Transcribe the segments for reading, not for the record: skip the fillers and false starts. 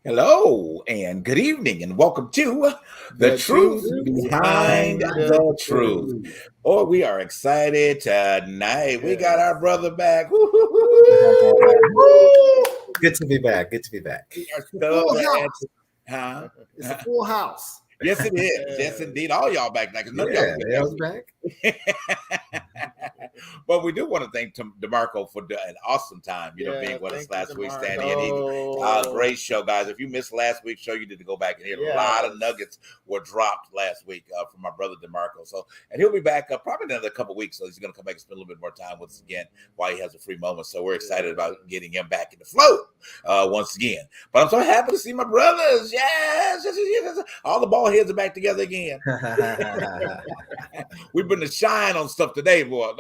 Hello and good evening, and welcome to The Truth Behind the Truth. Oh, we are excited tonight. We got our brother back. Woo, woo, woo, woo. Good to be back. Good to be back. We are so glad. Huh? It's a full house. Yes, it is. Yes, indeed. All y'all back now. None of y'all was back. But we do want to thank DeMarco for an awesome time, being with us last week, standing. Great show, guys. If you missed last week's show, you need to go back and hear. A lot of nuggets were dropped last week from my brother DeMarco. And he'll be back probably in another couple of weeks. So he's going to come back and spend a little bit more time with us again while he has a free moment. So we're excited about getting him back in the flow once again. But I'm so happy to see my brothers. Yes. All the ball heads are back together again. We've been to shine on stuff today, boy.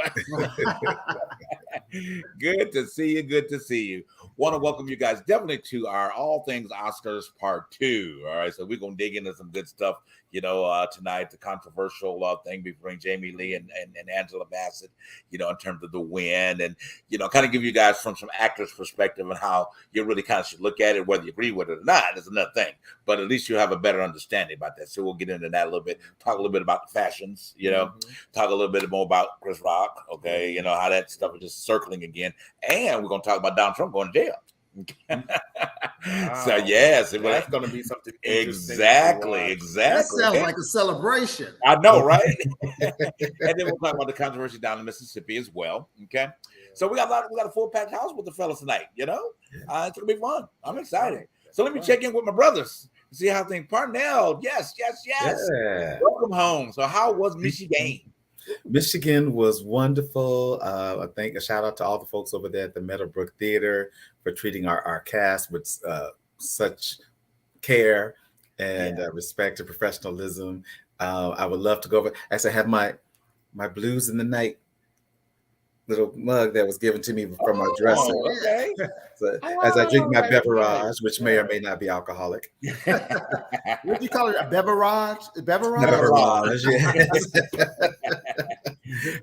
Good to see you. Good to see you. Want to welcome you guys definitely to our All Things Oscars Part 2. All right, so we're going to dig into some good stuff, tonight, the controversial thing between Jamie Lee and Angela Bassett, in terms of the win, and, kind of give you guys from some actors' perspective and how you really kind of should look at it, whether you agree with it or not is another thing, but at least you have a better understanding about that. So we'll get into that a little bit, talk a little bit about the fashions, talk a little bit more about Chris Rock, okay, how that stuff is just circling again, and we're going to talk about Donald Trump going to jail. Wow. So yes, that's going to be something exactly. That sounds like a celebration. I know, right? And then we'll talk about the controversy down in Mississippi as well. Okay, so we got a full packed house with the fellas tonight. It's gonna be fun. I'm excited. So let me check in with my brothers and see how things. Parnell, yes. Yeah. Welcome home. So how was Michigan? Michigan was wonderful. I think a shout out to all the folks over there at the Meadowbrook Theater for treating our cast with such care and respect and professionalism. I would love to go over. Actually, I have my Blues in the Night little mug that was given to me from our dresser. Okay. So, as I drink my beverage, which may or may not be alcoholic. What do you call it? A beverage? Beverage, yes.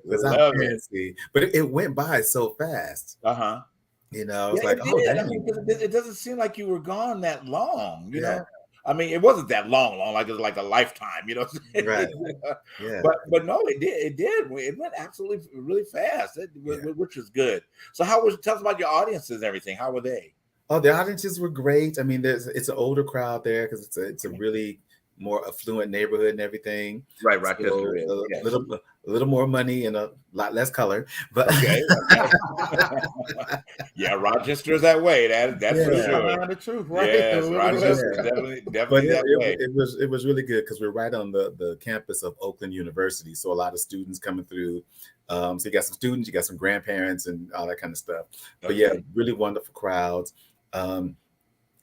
Because I'm fancy. But it went by so fast. Uh-huh. It's like, it doesn't seem like you were gone that long, you know. I mean, it wasn't that long, like it was like a lifetime, Right. Yeah. But no, it did. It went absolutely really fast, which was good. So tell us about your audiences and everything. How were they? Oh, the audiences were great. I mean, it's an older crowd there because it's a really more affluent neighborhood and everything. Right, Rochester. So a little more money and a lot less color, but okay. Yeah, Rochester's that way. That's for sure. The truth, right? Yes, Rochester definitely that way. It was really good because we're right on the campus of Oakland University, so a lot of students coming through. So you got some students, you got some grandparents, and all that kind of stuff. But really wonderful crowds.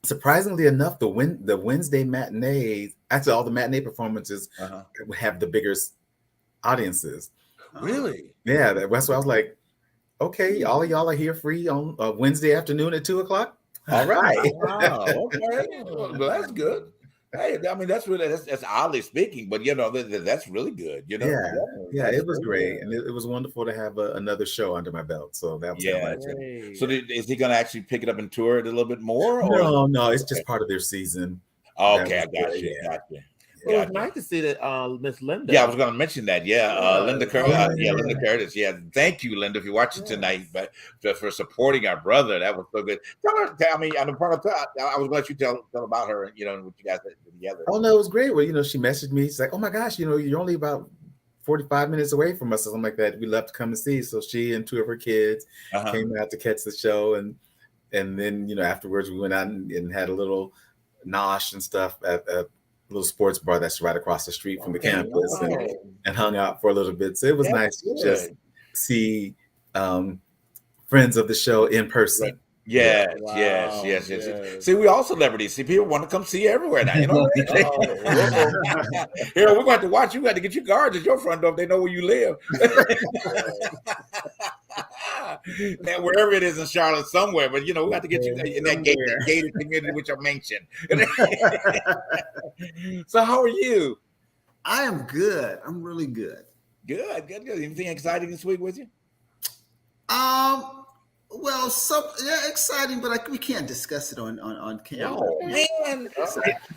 Surprisingly enough, the Wednesday matinees, actually all the matinee performances have the biggest audiences. Really? Yeah, that's why I was like, okay, all of y'all are here free on Wednesday afternoon at 2:00. All right. Wow. Okay. Well, that's good. Hey, I mean, that's oddly speaking, but that's really good. Yeah, it was great, and it was wonderful to have another show under my belt. So that was So is he going to actually pick it up and tour it a little bit more? Or? No, it's just part of their season. Okay, I got you. Well, it was nice to see that Miss Linda. Yeah, I was going to mention that. Linda Curtis. Linda Curtis. Yeah, thank you, Linda, if you're watching tonight, but for supporting our brother. That was so good. Tell me, on the part of I was glad you tell about her. What you guys did together. Oh no, it was great. Well, she messaged me. She's like, "Oh my gosh, you're only about 45 minutes away from us," or something like that. We love to come and see. So she and two of her kids came out to catch the show, and then afterwards we went out and had a little nosh and stuff at little sports bar that's right across the street from the campus and hung out for a little bit. So it was nice to just see friends of the show in person. Yes. See, we all celebrities. See, people want to come see you everywhere now. Here, we're going to watch. You got to get your guards at your front door if they know where you live. Now, wherever it is in Charlotte, somewhere, but we got to get you in that gated community with your mansion. So, how are you? I am good. I'm really good. Good. Anything exciting this week with you? Well, exciting, but we can't discuss it on camera. Oh man,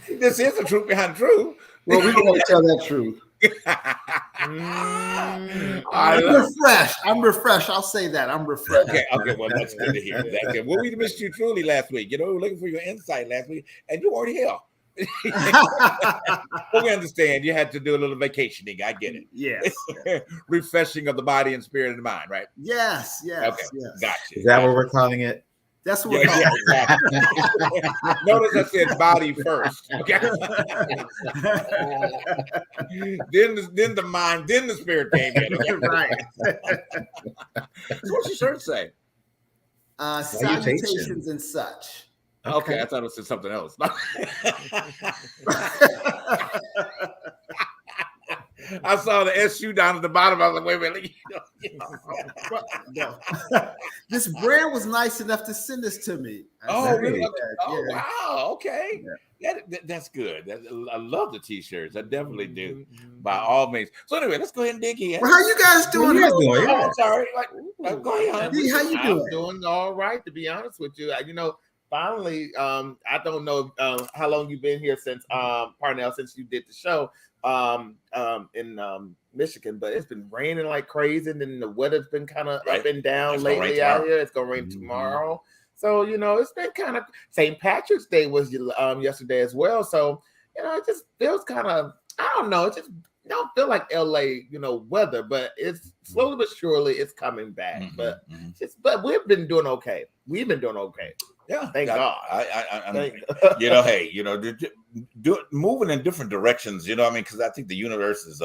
this is the truth behind the truth. Well, we're going to tell that truth. I'm refreshed. I'll say that. I'm refreshed. Okay. Well, that's good to hear. Well, we missed you truly last week. We were looking for your insight last week, and you weren't here. But we understand you had to do a little vacationing. I get it. Yes. Refreshing of the body and spirit and mind, right? Yes. Okay. Yes. Gotcha. Is that what we're calling it? That's what we're calling it. Notice I said body first. Okay. then the mind, then the spirit came in. Okay? Right. So what's your shirt say? Salutations and such. Okay, I thought it said something else. I saw the SU down at the bottom. I was like, wait a minute. This brand was nice enough to send this to me. Really? Wow. Okay. Yeah. That's good. I love the t-shirts. I definitely do. By all means. So anyway, let's go ahead and dig in. Well, how you guys doing? I'm sorry. Go ahead. How you doing? I'm doing all right, to be honest with you. Finally, I don't know how long you've been here since Parnell, since you did the show in Michigan, but it's been raining like crazy, and then the weather's been kind of up and down lately out here. It's gonna rain tomorrow, so it's been kind of. St. Patrick's Day was yesterday as well, so it just feels kind of, I don't know, it just don't feel like LA weather, but it's slowly but surely it's coming back. But we've been doing okay. Yeah, thank God. Moving in different directions. Because I think the universe is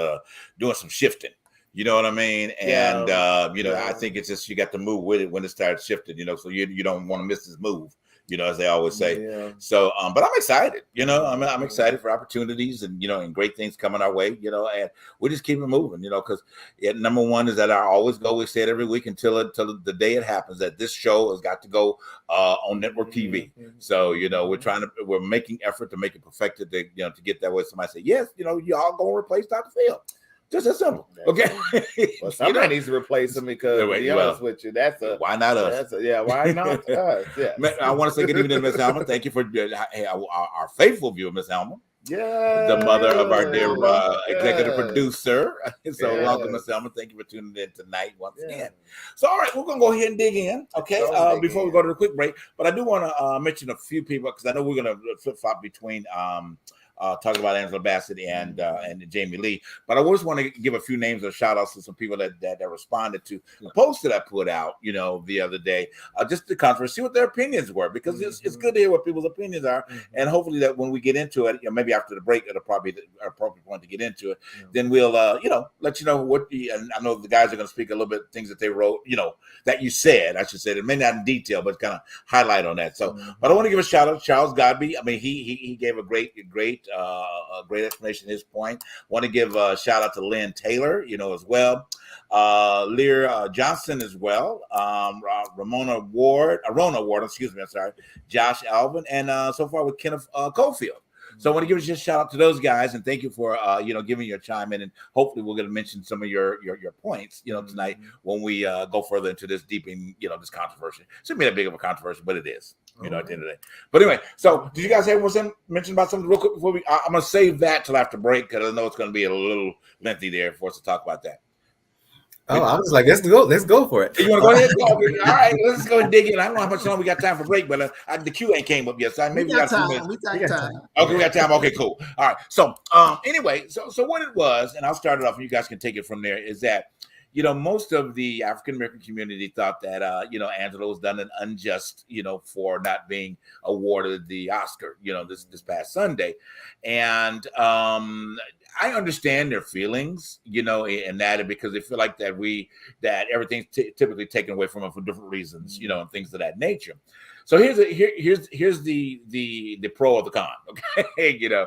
doing some shifting. You know what I mean? And I think it's just you got to move with it when it starts shifting. So you don't want to miss this move. As they always say. Yeah. So, but I'm excited. I'm excited for opportunities and and great things coming our way. And we just keep it moving. Because number one is that I always go. We say it every week until the day it happens that this show has got to go on network TV. So we're making effort to make it perfected. To get that way. Somebody say yes. Y'all gonna replace Dr. Phil. Just as simple. Okay. Well, somebody needs to replace him because, to be honest with you, why not us? Why not us? Yeah. I want to say good evening to Miss Alma. Thank you for our faithful viewer, Miss Alma. Yeah. The mother of our dear executive producer. So welcome, Miss Alma. Thank you for tuning in tonight once again. So, all right, we're going to go ahead and dig in, okay, before we go to the quick break. But I do want to mention a few people because I know we're going to flip-flop between talking about Angela Bassett and Jamie Lee, but I always want to give a few names or shout outs to some people that responded to the post that I put out, the other day, just the conference, see what their opinions were, because it's good to hear what people's opinions are, and hopefully that when we get into it, maybe after the break, it'll probably be the appropriate point to get into it. Then we'll, let you know what and I know the guys are going to speak a little bit things that they wrote, that you said, I should say, it may not in detail, but kind of highlight on that. So, but I want to give a shout out to Charles Godby. I mean, he gave a great explanation of his point. Want to give a shout out to Lynn Taylor, as well. Lear Johnson as well. Rona Ward, excuse me, I'm sorry. Josh Alvin, and so far with Kenneth Cofield. So I want to give a just shout out to those guys and thank you for giving your chime in, and hopefully we're going to mention some of your points tonight when we go further into this deep in this controversy. It shouldn't be that big of a controversy, but it is at the end of the day. But anyway, so did you guys have mention about something real quick before we? I'm going to save that till after break because I know it's going to be a little lengthy there for us to talk about that. Oh, I was like, let's go for it. You want to go ahead? All right, let's go and dig in. I don't know how much longer we got time for break, but the queue ain't came up yet, so maybe we got time. We got time. Okay, we got time. Okay, cool. All right. So, anyway, so what it was, and I'll start it off, and you guys can take it from there. Is that most of the African American community thought that Angela was done an unjust, for not being awarded the Oscar, this past Sunday, and I understand their feelings, and that because they feel like that everything's typically taken away from them for different reasons, and things of that nature. So here's the pro of the con. Okay,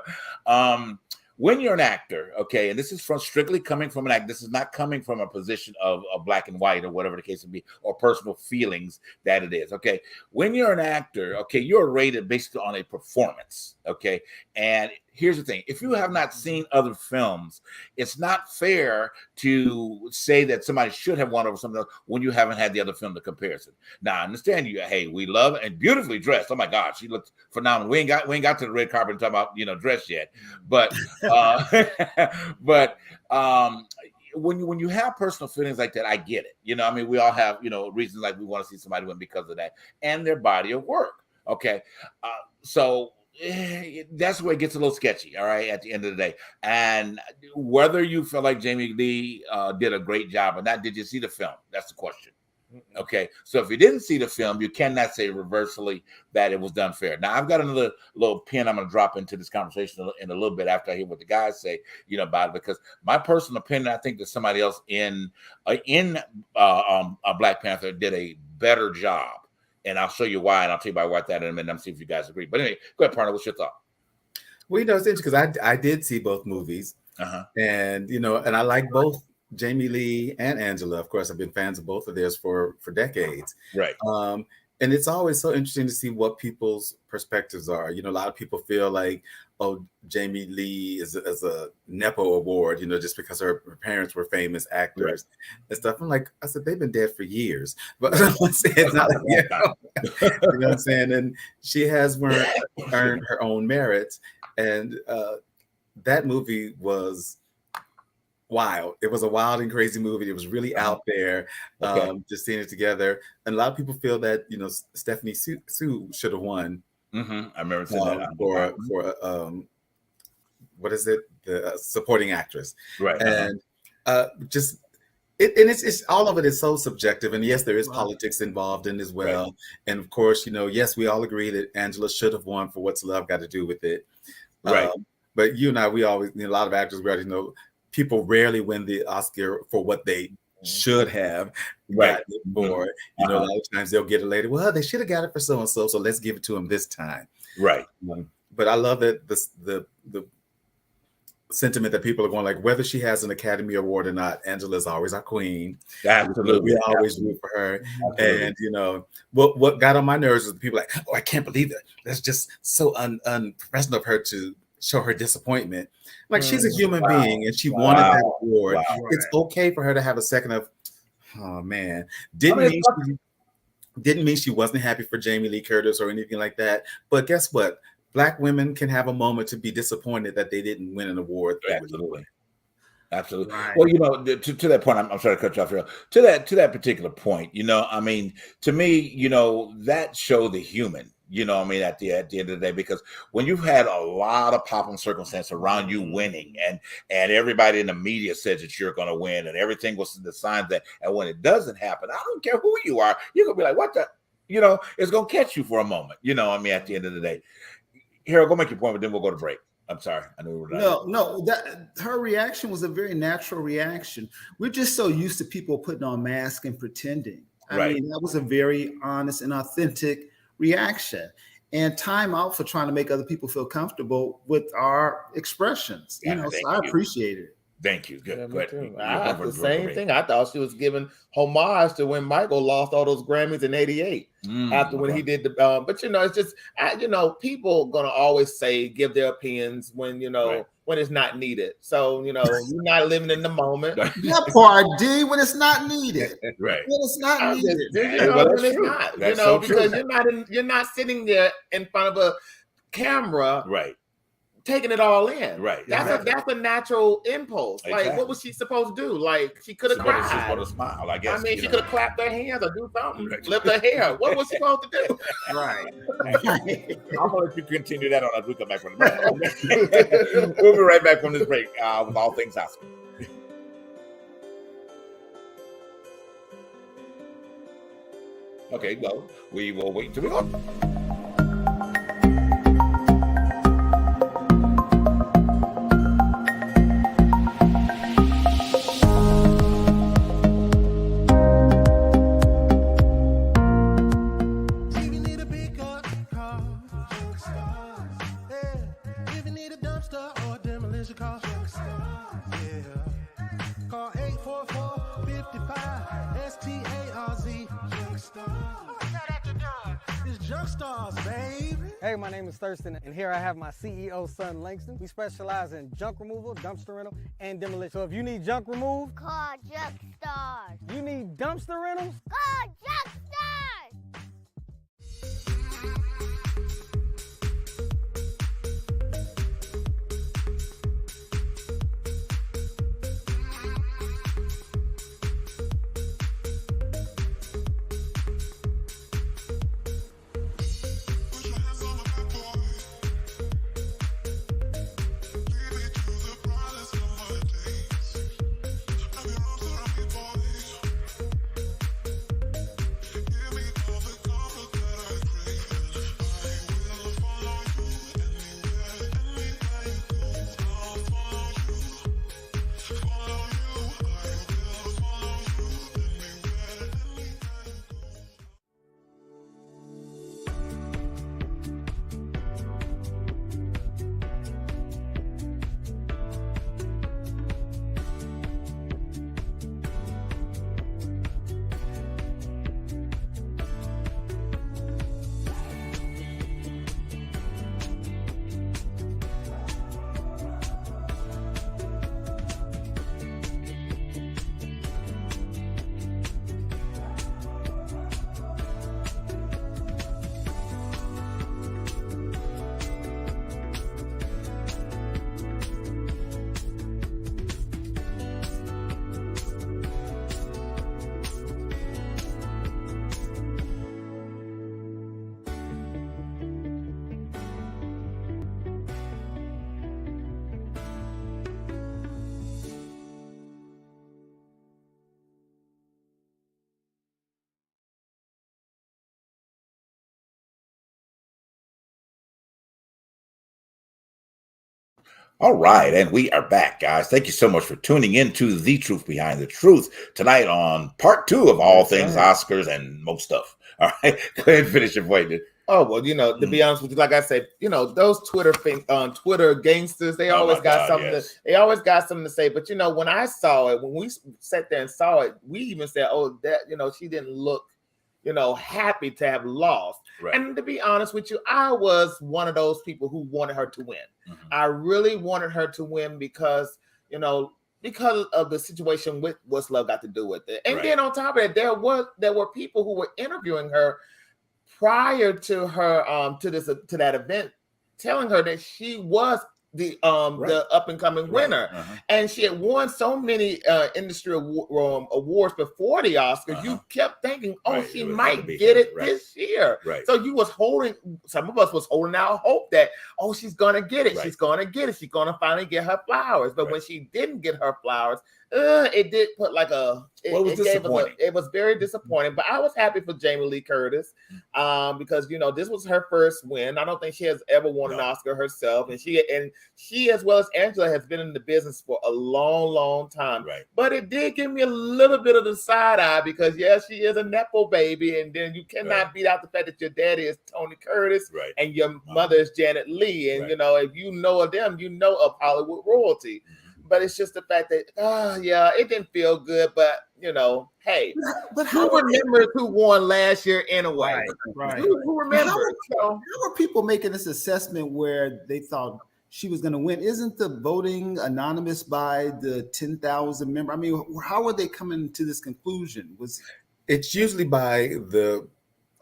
when you're an actor, okay, and this is strictly coming from an actor. This is not coming from a position of black and white or whatever the case may be, or personal feelings that it is. Okay, when you're an actor, okay, you're rated based on a performance. Okay, and here's the thing. If you have not seen other films, it's not fair to say that somebody should have won over something else when you haven't had the other film to comparison. Now, I understand you. Hey, we love and beautifully dressed. Oh my God, she looks phenomenal. We ain't got to the red carpet and talk about dress yet, but when you have personal feelings like that, I get it. I mean, we all have reasons like we want to see somebody win because of that and their body of work. Okay, so. That's where it gets a little sketchy, all right, at the end of the day. And whether you feel like Jamie Lee did a great job or not, did you see the film? That's the question. Okay, so if you didn't see the film, you cannot say reversely that it was done fair. Now, I've got another little pin I'm going to drop into this conversation in a little bit after I hear what the guys say, about it, because my personal opinion, I think that somebody else in Black Panther did a better job. And I'll show you why, and I'll tell you about that in a minute. I'm see if you guys agree. But anyway, go ahead, partner. What's your thought? Well, it's interesting because I did see both movies, and and I like both Jamie Lee and Angela. Of course, I've been fans of both of theirs for decades. Right. And it's always so interesting to see what people's perspectives are. A lot of people feel like, oh, Jamie Lee is a Nepo award, just because her parents were famous actors and stuff. I said, they've been dead for years. But it's not like, you know what I'm saying? And she has earned her own merits. And that movie was wild. It was a wild and crazy movie. It was really out there, just seeing it together. And a lot of people feel that Stephanie Sue should have won. I remember saying that for what is it? The supporting actress, right? And it's all of it is so subjective. And yes, there is politics involved in as well. Right. And of course, yes, we all agree that Angela should have won for What's Love Got to Do with It, right? But you and I, we always a lot of actors we already know. People rarely win the Oscar for what they should have gotten it for. A lot of times they'll get it later. Well, they should have got it for so and so, so let's give it to them this time. Right. But I love that the sentiment that people are going like, whether she has an Academy Award or not, Angela's always our queen. Absolutely. We always root for her. Absolutely. And what got on my nerves is the people like, oh, I can't believe that. That's just so unprofessional of her to show her disappointment. Like, she's a human being and she wanted that award. It's okay for her to have a second of, oh man, didn't mean she wasn't happy for Jamie Lee Curtis or anything like that. But guess what? Black women can have a moment to be disappointed that they didn't win an award. Absolutely. Right. Well, to that point, I'm sorry to cut you off here. To that particular point, I mean, to me, that showed the human. At the end of the day, because when you've had a lot of pomp and circumstance around you winning, and everybody in the media says that you're going to win, and everything was the signs that, and when it doesn't happen, I don't care who you are, you're gonna be like, what the, it's gonna catch you for a moment. At the end of the day, Harold, go make your point, but then we'll go to break. I'm sorry, I knew we were done. No, that her reaction was a very natural reaction. We're just so used to people putting on masks and pretending. I mean, that was a very honest and authentic reaction, and time out for trying to make other people feel comfortable with our expressions. So I appreciate it. Thank you. Good. I the same thing. I thought she was giving homage to when Michael lost all those Grammys in '88 after when he did the. But it's just people gonna always give their opinions when when it's not needed. So you're not living in the moment. That part, D, when it's not needed. Right. When it's not needed. When it's not. Because you're not sitting there in front of a camera. Right. Taking it all in. Right. That's a natural impulse. Exactly. Like, what was she supposed to do? Like, she could have cried. She's supposed to smile, I guess. I mean, she could have clapped her hands or do something. Right. Lift her hair. What was she supposed to do? Right. I'm going to let you continue that on as we come back from the break. We'll be right back from this break with All Things Oscar. Okay, well, we will wait until we go. Call 844-55-STARZ. It's Junk Stars, baby. Hey, my name is Thurston, and here I have my CEO, son Langston. We specialize in junk removal, dumpster rental, and demolition. So if you need junk removed, call Junk Stars. you need dumpster rentals, Call Junk Stars. All right, and we are back, guys. Thank you so much for tuning in to The Truth Behind the Truth tonight on part 2 of all things Oscars and most stuff. All right, go ahead and finish your point, dude. Oh, well, you know, to be honest with you, like I said, you know, those Twitter gangsters, they always got something they always got something to say. But you know, when I saw it, when we sat there and saw it, we even said, oh, that, you know, she didn't look, you know, happy to have lost. Right. And to be honest with you, I was one of those people who wanted her to win. Mm-hmm. I really wanted her to win because, you know, because of the situation with What's Love Got to Do with it. And then on top of it, there were people who were interviewing her prior to her to that event, telling her that she was the up and coming winner, and she had won so many industry awards before the Oscars. You kept thinking, oh, she might get it this year. So you was holding, some of us was holding out hope that, oh, she's gonna get it. She's gonna get it. She's gonna finally get her flowers. But when she didn't get her flowers, it did put like a. It was very disappointing. But I was happy for Jamie Lee Curtis, because you know this was her first win. I don't think she has ever won an Oscar herself, and she as well as Angela has been in the business for a long time. But it did give me a little bit of the side eye because yes, she is a nepo baby, and then you cannot beat out the fact that your daddy is Tony Curtis and your mother is Janet Leigh, and you know if you know of them, you know of Hollywood royalty. But it's just the fact that, it didn't feel good. But, you know, hey, but who remembers who won last year anyway? Who remembers? How are people making this assessment where they thought she was going to win? Isn't the voting anonymous by the 10,000 members? I mean, how are they coming to this conclusion? It's usually by the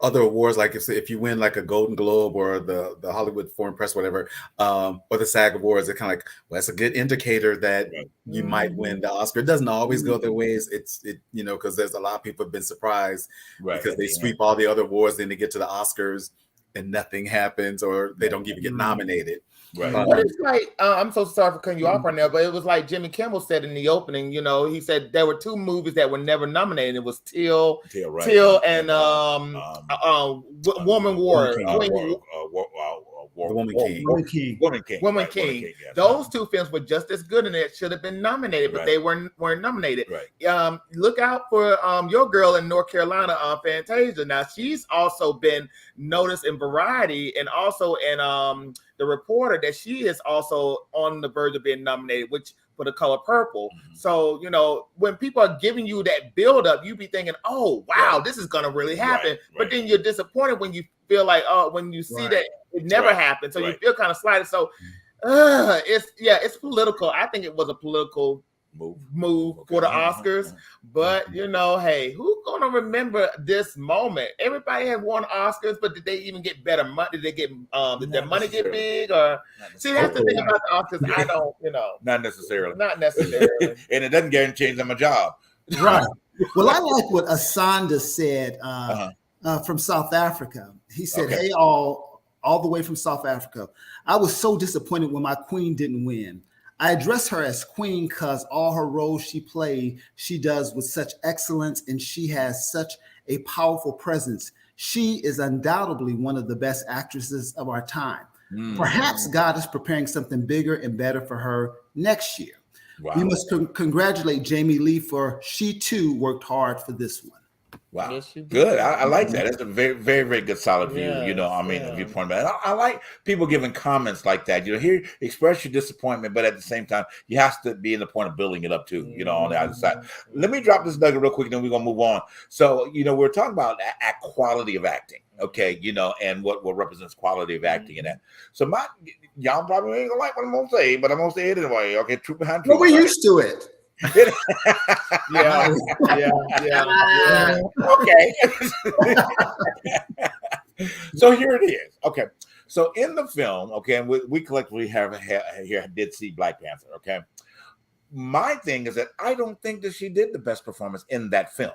other awards, like if you win like a Golden Globe or the Hollywood Foreign Press, whatever, or the SAG Awards, it's kind of like, well, that's a good indicator that you might win the Oscar. It doesn't always go their ways. It you know, because there's a lot of people have been surprised because they sweep all the other awards, then they get to the Oscars and nothing happens, or they don't even get nominated. But it's like, I'm so sorry for cutting you off right now, but it was like Jimmy Kimmel said in the opening, you know, he said there were 2 movies that were never nominated. It was Till and Woman King. Those 2 films were just as good, and it should have been nominated, but they weren't nominated. Look out for your girl in North Carolina, Fantasia. Now she's also been noticed in Variety and also in The Reporter that she is also on the verge of being nominated, which for The Color Purple. So, you know, when people are giving you that build up, you be thinking, oh, wow, this is going to really happen. But then you're disappointed when you feel like, oh, when you see that it never happened, so you feel kind of slighted. So it's political. I think it was a political move for the Oscars, but you know, hey, who's gonna remember this moment? Everybody had won Oscars, but did they even get better money? Did they get did their money get big? Or see, that's the thing about the Oscars. I don't, not necessarily, and it doesn't guarantee them a job, right? Well, I like what Asanda said from South Africa. He said, "Hey, all the way from South Africa. I was so disappointed when my queen didn't win. I address her as queen because all her roles she played, she does with such excellence, and she has such a powerful presence. She is undoubtedly one of the best actresses of our time. Perhaps God is preparing something bigger and better for her next year. Wow. We must congratulate Jamie Lee, for she too worked hard for this one." Wow, yes, good. I like that. It's a very, very, very good, solid view. Viewpoint. But I like people giving comments like that. Here, express your disappointment, but at the same time, you have to be in the point of building it up too. On the other side. Let me drop this nugget real quick, then we're gonna move on. So, we're talking about quality of acting, okay? And what represents quality of acting in that. So, y'all probably ain't gonna like what I'm gonna say, but I'm gonna say it anyway. Okay, truth behind truth. Well, we're used to it. yeah. Okay. So here it is. Okay. So in the film, okay, and we collectively did see Black Panther. Okay. My thing is that I don't think that she did the best performance in that film.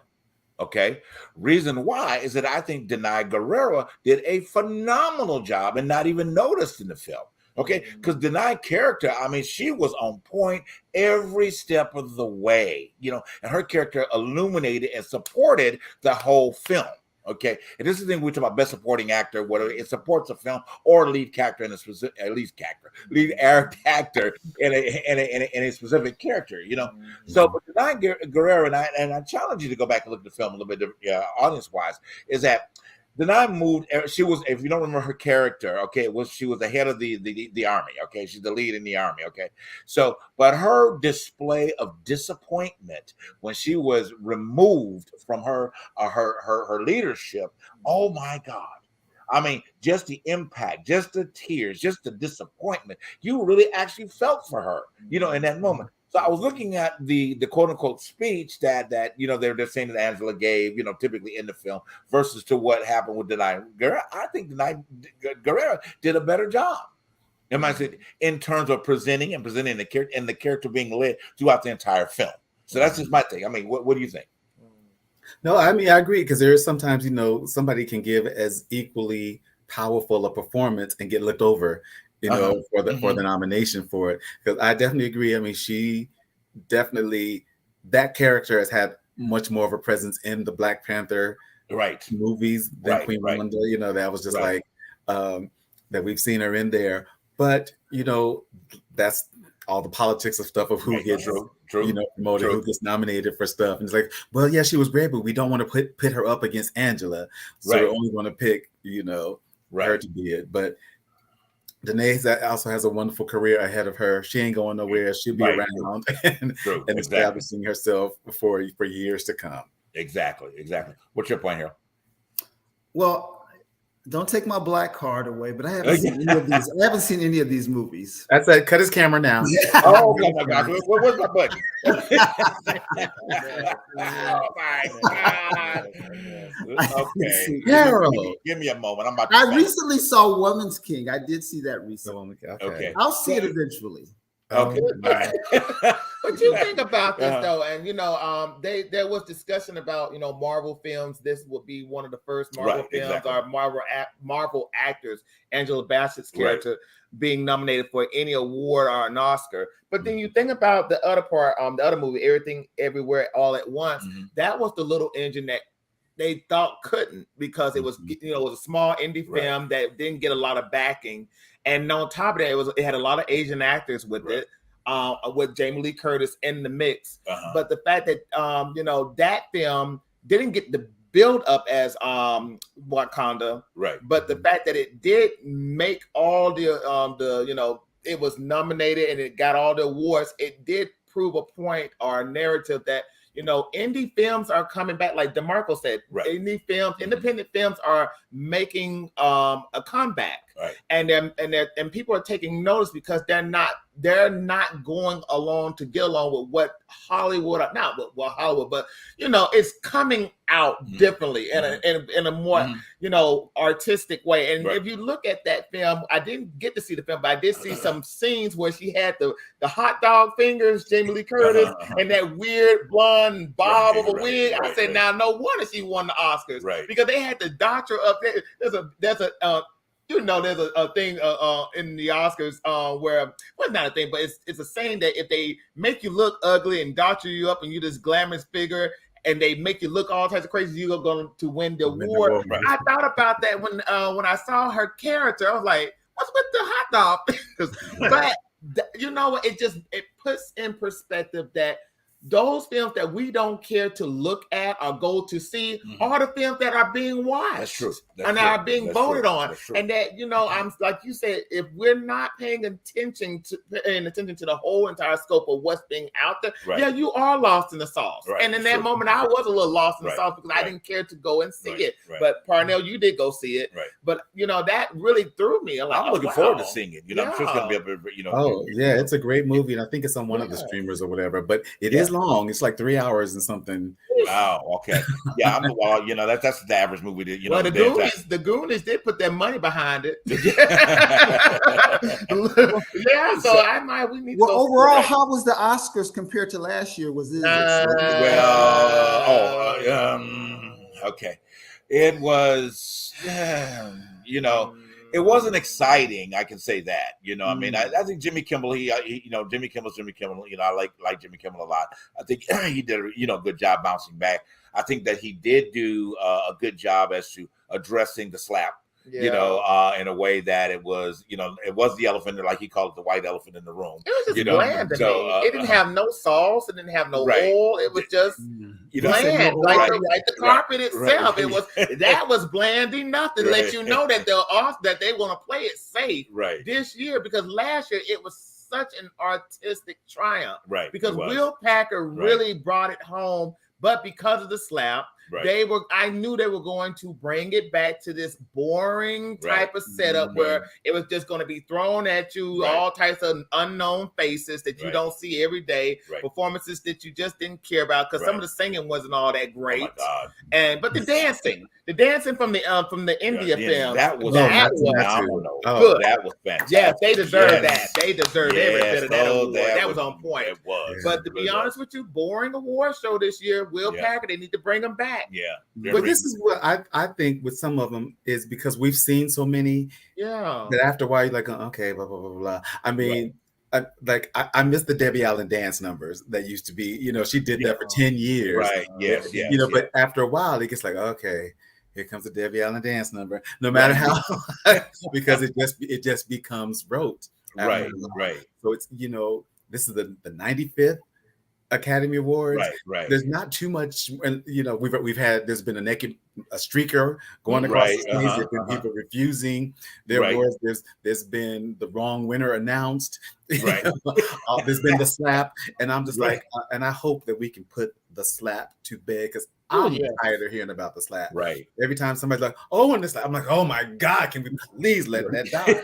Okay. Reason why is that I think Danai Gurira did a phenomenal job and not even noticed in the film. Okay, because Danai character, she was on point every step of the way, and her character illuminated and supported the whole film. Okay, and this is the thing we talk about best supporting actor, whether it supports a film or lead actor in a specific actor in a specific character, So, but Danai Gurira, and I challenge you to go back and look at the film a little bit, audience wise, is that Danai moved. She was, if you don't remember her character, okay, she was the head of the army. Okay, she's the lead in the army. Okay, so but her display of disappointment when she was removed from her leadership. Oh my God! Just the impact, just the tears, just the disappointment. You really actually felt for her, in that moment. So I was looking at the quote unquote speech that they're saying that Angela gave, typically in the film, versus to what happened with Danai Gurira. I think Danai Gurira did a better job. In terms of presenting the character and the character being led throughout the entire film. So that's just my thing. What do you think? No, I agree, because there is sometimes, somebody can give as equally powerful a performance and get looked over, for the nomination for it. Because I definitely agree. She definitely, that character has had much more of a presence in the Black Panther movies than Queen Wanda. That was just like that we've seen her in there. But that's all the politics of stuff of who gets promoted, who gets nominated for stuff. And it's like, well, yeah, she was great, but we don't want to pit her up against Angela. So we're only going to pick, her to be it. But Danai also has a wonderful career ahead of her. She ain't going nowhere. She'll be around and establishing herself for years to come. Exactly. What's your point here? Well, don't take my black card away, but I haven't seen any of these. I haven't seen any of these movies. That's it. Cut his camera now. Oh my God! Where's my button? Oh my God! Okay, give me a moment. I recently saw Woman's King. I did see that recently. Okay. I'll see it eventually. Okay. What you think about this though? And there was discussion about Marvel films. This would be one of the first Marvel films or Marvel actors, Angela Bassett's character being nominated for any award or an Oscar. But then you think about the other part, the other movie, Everything Everywhere All at Once. That was the little engine that they thought couldn't, because it was it was a small indie film that didn't get a lot of backing. And on top of that, it had a lot of Asian actors with it, with Jamie Lee Curtis in the mix. But the fact that that film didn't get the build up as Wakanda, but the fact that it did make all the it was nominated and it got all the awards, it did prove a point or a narrative that you know, indie films are coming back. Like DeMarco said, Right. independent films are making a comeback. Right. And people are taking notice because they're not going along to get along with what Hollywood, not what Hollywood, but you know, it's coming out differently in a more you know, artistic way. And if you look at that film, I didn't get to see the film, but I did see some scenes where she had the hot dog fingers, Jamie Lee Curtis, and that weird blonde bob of a wig. I said, now no wonder she won the Oscars, because they had the doctor up there. There's a you know, there's a thing in the Oscars where, well, it's not a thing, but it's a saying that if they make you look ugly and doctor you up and you this glamorous figure and they make you look all types of crazy, you're going to win the award. I thought about that when I saw her character. I was like, what's with the hot dog? But you know what? It puts in perspective that those films that we don't care to look at or go to see are the films that are being watched. That's true. Are being voted on. And that, you know, I'm like you said, if we're not paying attention to the whole entire scope of what's being out there, yeah, you are lost in the sauce. And in that moment, I was a little lost in the sauce because I didn't care to go and see it. But Parnell, you did go see it. But you know, that really threw me. I'm looking forward to seeing it. You know, I'm sure it's gonna be able to, you know. Oh yeah, it's a great movie, and I think it's on one of the streamers or whatever. But it is long. It's like 3 hours and something. Wow. Okay. Yeah. You know, that's the average movie. That, you know, the Goonies did put their money behind it. Yeah. We need. Well, overall, how was the Oscars compared to last year? Was it? Okay. It was. You know. It wasn't exciting, I can say that. You know, I mean, I think Jimmy Kimmel, he you know, Jimmy Kimmel's Jimmy Kimmel. You know, I like Jimmy Kimmel a lot. I think he did a good job bouncing back. I think that he did do a good job as to addressing the slap. Yeah. You know, in a way that it was, you know, it was the elephant, like he called it, the white elephant in the room. It was just bland to me. It didn't have no sauce. It didn't have no oil. It was just bland, like the carpet itself. It was that was bland enough to let you know that they want to play it safe this year, because last year it was such an artistic triumph. Because Will Packer really brought it home, but because of the slap. I knew they were going to bring it back to this boring type of setup where it was just going to be thrown at you, all types of unknown faces that you don't see every day, performances that you just didn't care about because some of the singing wasn't all that great. Oh my God. But the dancing from the India film, that was phenomenal. Good. That was fantastic. Yes, they deserve that. They deserve every bit of that award. That was on point. It was. But to be honest with you, boring award show this year. Will Packer, they need to bring him back. Yeah, but this is what I think with some of them is because we've seen so many. Yeah, that after a while you're like, okay, blah blah blah blah. I mean, I miss the Debbie Allen dance numbers that used to be. You know, she did that for 10 years. Right. Yes. You know, but after a while, it gets like, okay, here comes the Debbie Allen dance number. No matter how, because it just becomes rote. Right. So it's, you know, this is the 95th. Academy Awards. Right. There's not too much, and you know, there's been a streaker going across the stage. There's been people refusing their awards. There's been the wrong winner announced. There's been the slap, and I'm just like, and I hope that we can put the slap to bed because I'm tired of hearing about the slap. Right. Every time somebody's like, "Oh," and the slap, I'm like, "Oh my God, can we please let that die?"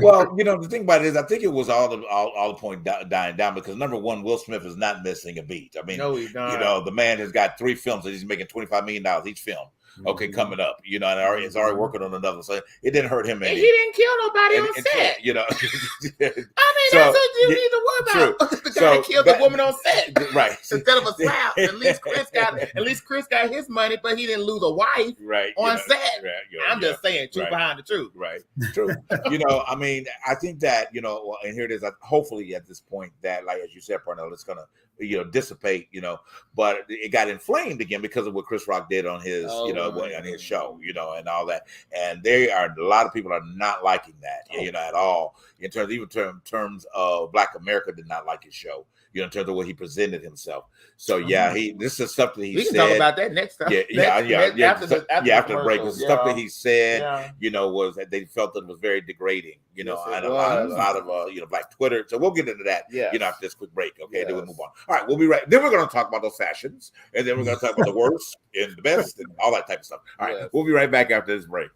Well, you know, the thing about it is, I think it was all the point dying down because number one, Will Smith is not missing a beat. I mean, no, he's not. You know, the man has got 3 films that he's making $25 million each film. Okay, coming up, you know, and he's already working on another, so it didn't hurt him any. And he didn't kill nobody on set, you know. I mean, that's what you need to worry about. The guy killed the woman on set, right? Instead of a slap, at least Chris got his money, but he didn't lose a wife, on set. I'm just saying, truth behind the truth, True. You know, I mean, I think that, you know, and here it is. Hopefully, at this point, that, like as you said, Parnell, it's gonna, you know, dissipate, you know, but it got inflamed again because of what Chris Rock did on his, you know, on his show, you know, and all that. And a lot of people are not liking that, you know, at all. In terms of Black America did not like his show, in terms of what he presented himself. So yeah, this is stuff that he we can said. talk about that next time. After the break, commercial, stuff that he said, yeah. was that they felt that it was very degrading, and Yes, a lot of Black Twitter. So we'll get into that, after this quick break. Okay, then we'll move on. All right, we'll be right. Then we're going to talk about those fashions, and then we're going to talk about the worst and the best and all that type of stuff. All right, we'll be right back after this break.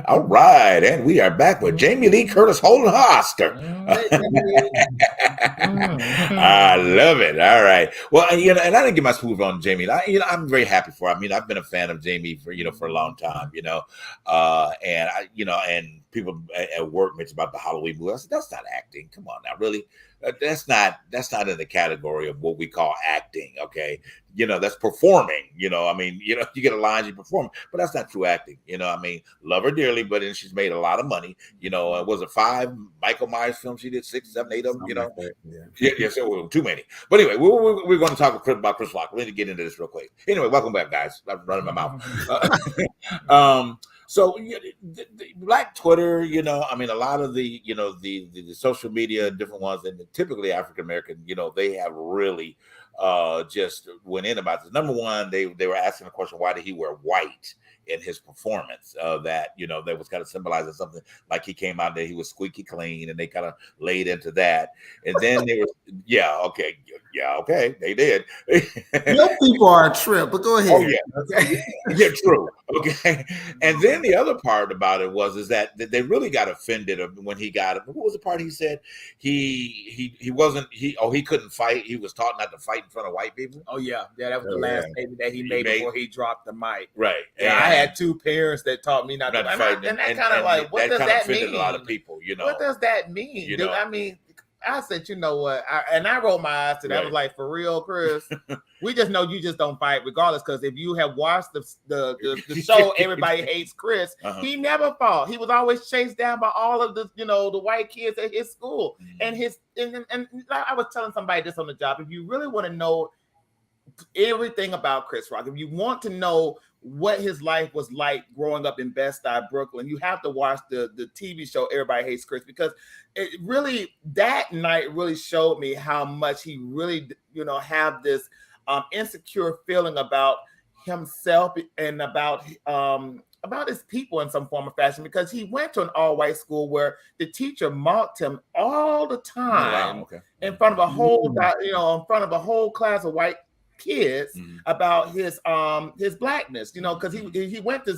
All right, and we are back with Jamie Lee Curtis holding her Oscar. I love it. All right. Well, and I didn't get my smooth on Jamie. I'm very happy for her. I mean, I've been a fan of Jamie for a long time. And people at work mentioned about the Halloween movie. I said, that's not acting. Come on now, really. That's not in the category of what we call acting. Okay. That's performing, you get a line, you perform, but that's not true acting. Love her dearly, but then she's made a lot of money. Was it 5 Michael Myers films? She did 6, 7, 8 of them, so too many. But anyway, we're going to talk about Chris Rock. We need to get into this real quick. Anyway, welcome back, guys. I'm running my mouth. So the Black Twitter, a lot of the social media, different ones, and typically African American, they have really just went in about this. Number one, they were asking the question, why did he wear white in his performance? That was kind of symbolizing something like he came out there, he was squeaky clean, and they kind of laid into that. And then they were, okay, they did. Your people are a trip, but go ahead. Oh yeah, okay. Yeah, true. Okay, and then the other part about it is that they really got offended when he got it. What was the part he said? He couldn't fight. He was taught not to fight in front of white people. Oh yeah, that was the last statement that he made before he dropped the mic. Right. And I had 2 parents that taught me not to fight. And that kind of like, what does that mean? A lot of people, What does that mean? I mean, I said, you know what? I rolled my eyes to that. I was like, for real, Chris? We just know you just don't fight regardless. Because if you have watched the show, Everybody Hates Chris, he never fought. He was always chased down by all of the white kids at his school. Mm-hmm. And I was telling somebody this on the job. If you really want to know everything about Chris Rock, if you want to know what his life was like growing up in Bed-Stuy, Brooklyn, you have to watch the TV show Everybody Hates Chris, because it really, that night really showed me how much he really, have this insecure feeling about himself and about people in some form or fashion, because he went to an all-white school where the teacher mocked him all the time in front of a whole, in front of a whole class of white kids about his blackness, because he went to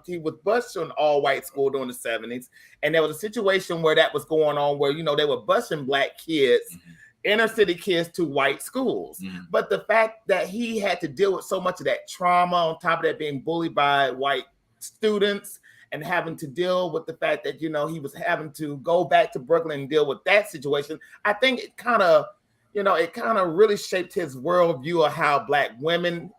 he was bused to an all-white school during the 70s, and there was a situation where that was going on where they were busing black kids, inner city kids, to white schools. But the fact that he had to deal with so much of that trauma, on top of that being bullied by white students, and having to deal with the fact that he was having to go back to Brooklyn and deal with that situation, I think it kind of really shaped his worldview of how black women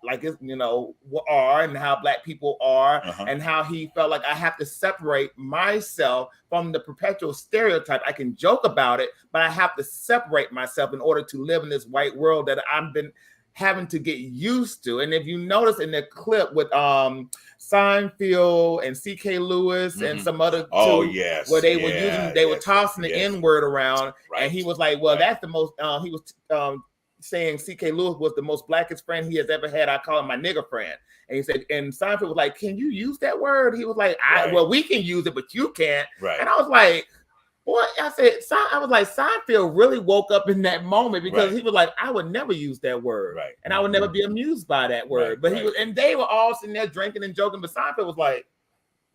are, and how black people are, and how he felt like, I have to separate myself from the perpetual stereotype. I can joke about it, but I have to separate myself in order to live in this white world that I've been having to get used to. And if you notice in the clip with Seinfeld and C.K. Lewis and some other where they were tossing the N-word around, and he was like, well, that's the most he was saying C.K. Lewis was the most blackest friend he has ever had. I call him my nigger friend. And he said, and Seinfeld was like, can you use that word? He was like, well, we can use it, but you can't. And I was like, boy, I was like, Seinfeld really woke up in that moment, because he was like, I would never use that word. And I would never be amused by that word. But he was, and they were all sitting there drinking and joking, but Seinfeld was like,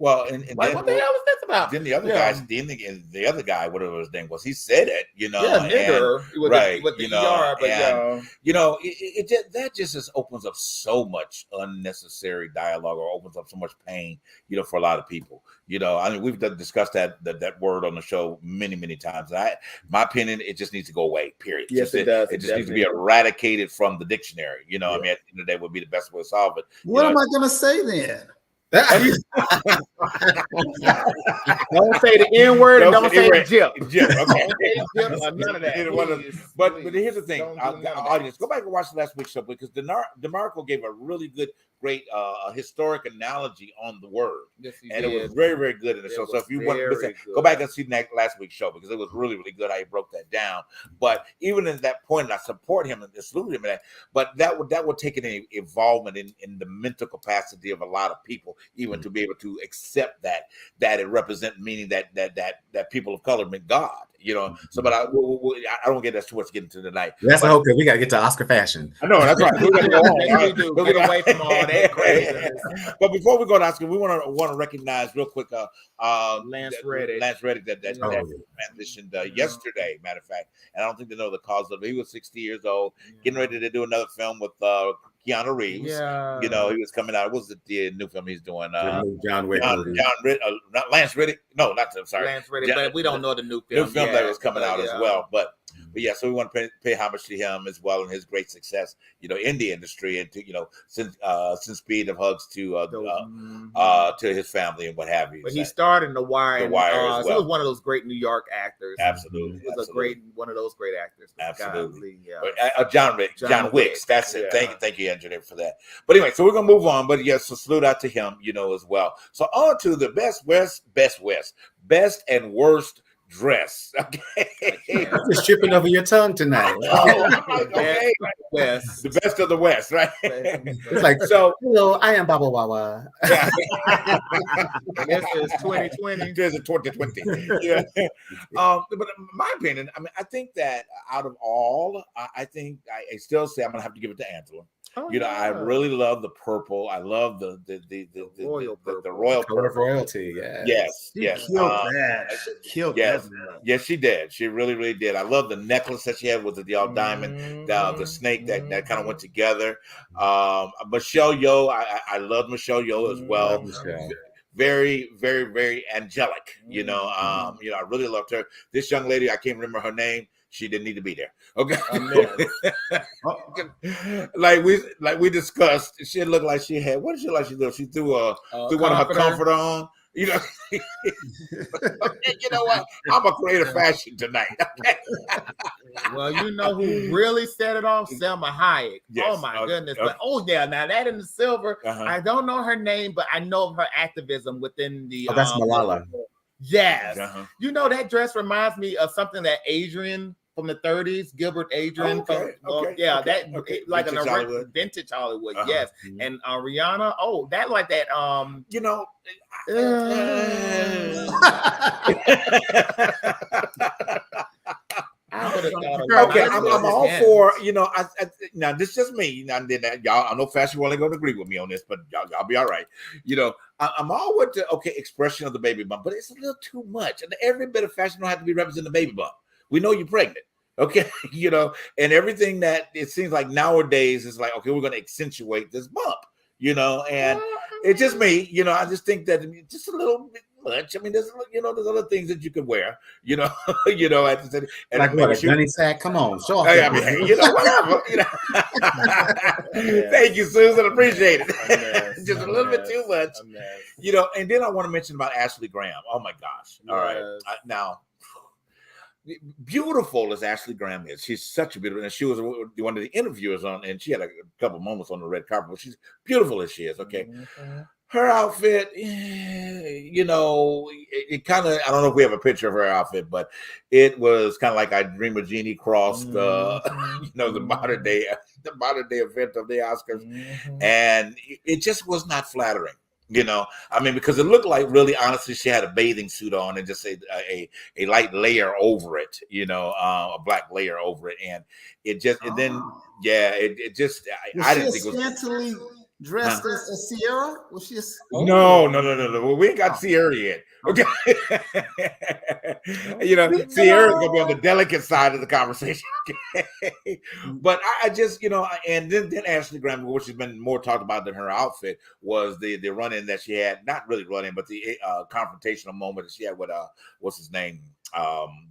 well, and like, then, what the hell is this about? Then the other guys, the other guy, whatever his name was, he said it, nigger, with the ER, but that just opens up so much unnecessary dialogue, or opens up so much pain, for a lot of people. I mean, we've discussed that word on the show many, many times. My opinion, it just needs to go away. Period. Yes, it does. It just needs to be eradicated from the dictionary. I mean, at the end of the day, would be the best way to solve it. What am I going to say then? Don't say the N-word, and don't say the jip. None of that. But here's the thing, audience, go back and watch last week's show, because DeMarco gave a really great historic analogy on the word. Yes, and it was very, very good in the show. So if you want to listen, go back and see last week's show, because it was really, really good how he broke that down. But even in that point, I support him and salute him in that. But that would take an involvement in the mental capacity of a lot of people, even to be able to accept that it represents, meaning that people of color meant God. So, but I don't get that too much to get into tonight. That's the hope, because we got to get to Oscar fashion. I know, that's right. We're going to go on. Get away from all that craziness. But before we go to Oscar, we want to recognize real quick Lance Reddick. Lance Reddick that transitioned yesterday, matter of fact. And I don't think they know the cause of it. He was 60 years old, getting ready to do another film with Keanu Reeves. Yeah. He was coming out. What was the new film he's doing? John Wick. Not Lance Reddick. No, I'm sorry. Lance Reddick, but we don't know the new film. New film that was coming out as well. But yeah, so we want to pay homage to him as well, and his great success, in the industry, and to since Speed of hugs to his family and what have you. But he starred in The Wire. The Wire as well. So he was one of those great New York actors. Absolutely, he was one of those great actors. Absolutely, John Wicks. That's it. Thank you, Andrew, for that. But anyway, so we're gonna move on. But yes, so salute out to him, as well. So on to the best and worst dress. Okay, just tripping over your tongue tonight. Okay. West. The best of the West, right? It's like, so hello, I am Baba Wawa. This is 2020. This is 2020. Yeah. But in my opinion, I mean, I think that out of all, I think I still say I'm gonna have to give it to Angela. I really love the purple. I love the royal purple. The royal color of royalty. Yeah. Yes. She killed that. Killed that. Yes, she did. She really, really did. I love the necklace that she had with the all diamond, the snake that kind of went together. Michelle Yeoh, I love Michelle Yeoh as well. Very, very, very angelic. I really loved her. This young lady, I can't remember her name. She didn't need to be there. Okay. like we discussed, she looked like she had, what did she like? She threw one of her comforter on. You know what? I'm a creative fashion tonight. Well, you know who really set it off? Selma Hayek. Yes. Oh my goodness. But now that in the silver, I don't know her name, but I know of her activism within the that's Malala. Yes. That dress reminds me of something that Adrian from the 30s, Gilbert Adrian. Okay, Like vintage Hollywood. Vintage Hollywood, Uh-huh. yes. And Rihanna, that like that. You know. I would have thought of Okay, Rihanna. I'm all Yes. for, now this is just me. Now, y'all, I know fashion world ain't going to agree with me on this, but y'all be all right. I'm all with the expression of the baby bump, but it's a little too much. And every bit of fashion don't have to be representing the baby bump. We know you're pregnant, okay? And everything that it seems like nowadays is like, okay, we're going to accentuate this bump, and it's just me, I just think that just a little bit much. I mean, there's other things that you could wear, and Like what, a gunny sack? Come on, show off. I mean, whatever. Thank you, Susan. Appreciate it. Just a little bit too much. And then I want to mention about Ashley Graham. Oh my gosh! All right, now, beautiful as Ashley Graham is, she's such a beautiful. And she was one of the interviewers on, and she had a couple moments on the red carpet. But she's beautiful as she is. Okay. Mm-hmm. Her outfit, it kind of, I don't know if we have a picture of her outfit, but it was kind of like I Dream of Jeannie crossed, the modern day event of the Oscars. Mm-hmm. And it just was not flattering, I mean, because it looked like really, honestly, she had a bathing suit on and just a light layer over it, a black layer over it. And it just, and then, it just, I didn't think it was dressed as Sierra? Was she No. We ain't got Sierra yet. Okay. Sierra's gonna be on the delicate side of the conversation. Okay. But I just, and then Ashley Graham, which has been more talked about than her outfit, was the run-in that she had, not really run-in, but the confrontational moment that she had with what's his name?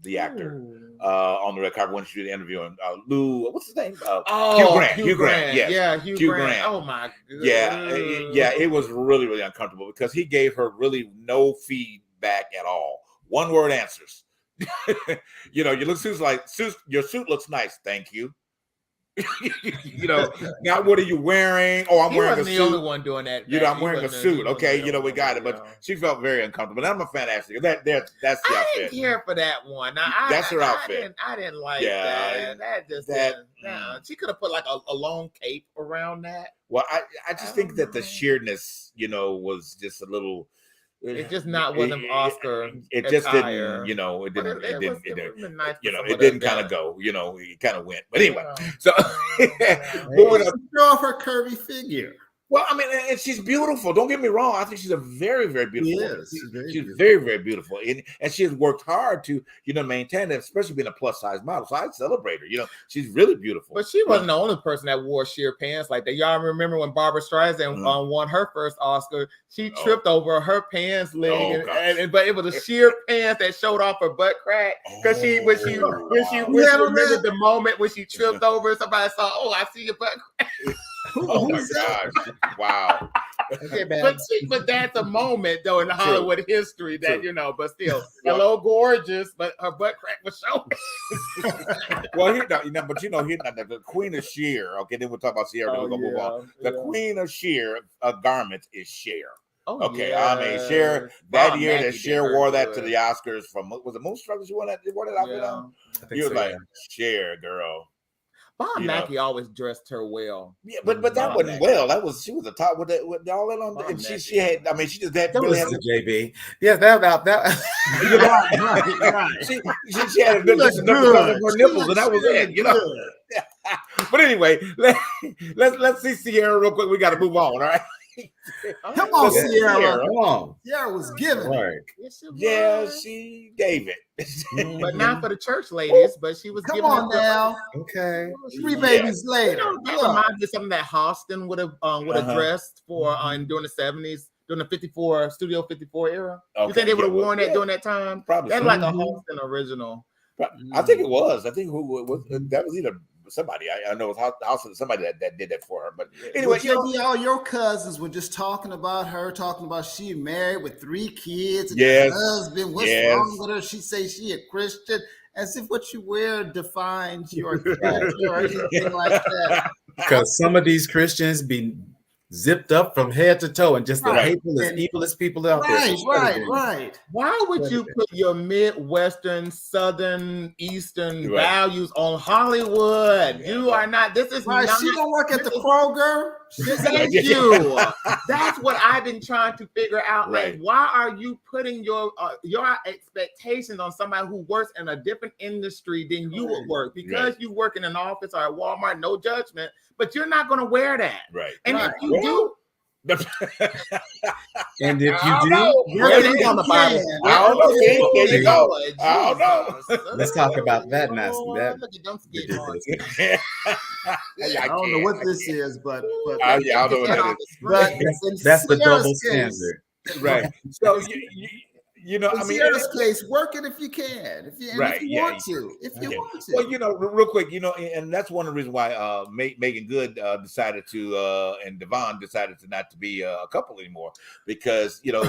The actor on the red carpet when she did the interview, and Lou, what's his name? Hugh Grant. Yes. Yeah, Hugh Grant. Oh my God. Yeah, it was really, really uncomfortable because he gave her really no feedback at all. One word answers. You look, Sue's like, your suit looks nice, thank you. Now what are you wearing? Oh, I'm wearing a suit. He wasn't the only one doing that. I'm wearing a suit. Okay, we got it. But she felt very uncomfortable. And I'm a fan, Ashley. That's the outfit. I didn't care for that one. That's her outfit. I didn't like that. She could have put like a long cape around that. Well, I just think that the sheerness, was just a little. It just wasn't Oscar. It just didn't, it didn't kind of go, it kind of went. But anyway, so show off her curvy figure. Well, I mean, and she's beautiful. Don't get me wrong. I think she's a very, very beautiful woman. She's very, very beautiful. And she has worked hard to, maintain that, especially being a plus size model. So I celebrate her. She's really beautiful. But she wasn't the only person that wore sheer pants like that. Y'all remember when Barbara Streisand won her first Oscar? She tripped over her pants leg, but it was a sheer pants that showed off her butt crack. Because when she remembered the moment when she tripped over, somebody saw, I see your butt crack. Oh my gosh! Wow. Okay, but that's a moment though in Hollywood history that but still, hello, gorgeous, but her butt crack was showing. Well, the Queen of Sheer. Okay, then we'll talk about Sierra. Then we're gonna move on. The Queen of Sheer garments is Cher. Oh, okay, I mean Cher. That year that Cher wore that to the Oscars from was it Moonstruck? She wore that outfit on. You was like Cher, girl. Bob Mackie always dressed her well. Yeah, but that wasn't well. She was the top with all that on. And she had. I mean, she just had. Really had JB. Yeah, that. You're right. She had a good more nipples, and that was it. But anyway, let's see Sierra real quick. We got to move on. All right. Come on, Sierra. Come on. Sierra was giving. Right. Yes, she gave it. But not for the church ladies, but she was giving it. Come on now. Okay. 3 babies later. That reminds me of something that Halston would have dressed for during the 70s, during the Studio 54 era. You think they would have worn that during that time? Probably. That's like a Halston original. I think it was. I think that was either somebody. I know it was also somebody that did that for her. But anyway, all your cousins were just talking about her, talking about she married with 3 kids and her husband. What's wrong with her? She say she a Christian, as if what you wear defines your character or anything like that. Because some of these Christians be zipped up from head to toe, and just the Right. evilest people out there. Right. Why would you put your Midwestern, Southern, Eastern Right. values on Hollywood? Yeah, you are not. This is Right. not. She don't work at the Kroger. Thank you. That's what I've been trying to figure out. Right. Like, why are you putting your expectations on somebody who works in a different industry than you would work? Because you work in an office or at Walmart, no judgment, but you're not going to wear that. Right. And if you do, And if I you don't know. do, Where it is on the Bible. I don't know. See, there you go. Jesus. I don't know. let's talk about that now. Lord, That look at them skid marks. ridiculous. I don't know what this is, but I don't know what that is. but in That's the Sierra's double case- standard. Right. So you know, In I mean, Sierra's case, work it if you can, if you Right, want yeah, to, if you yeah. want to. Well, you know, real quick, you know, and that's one of the reasons why Megan Good decided to and Devon decided to not to be a couple anymore, because you know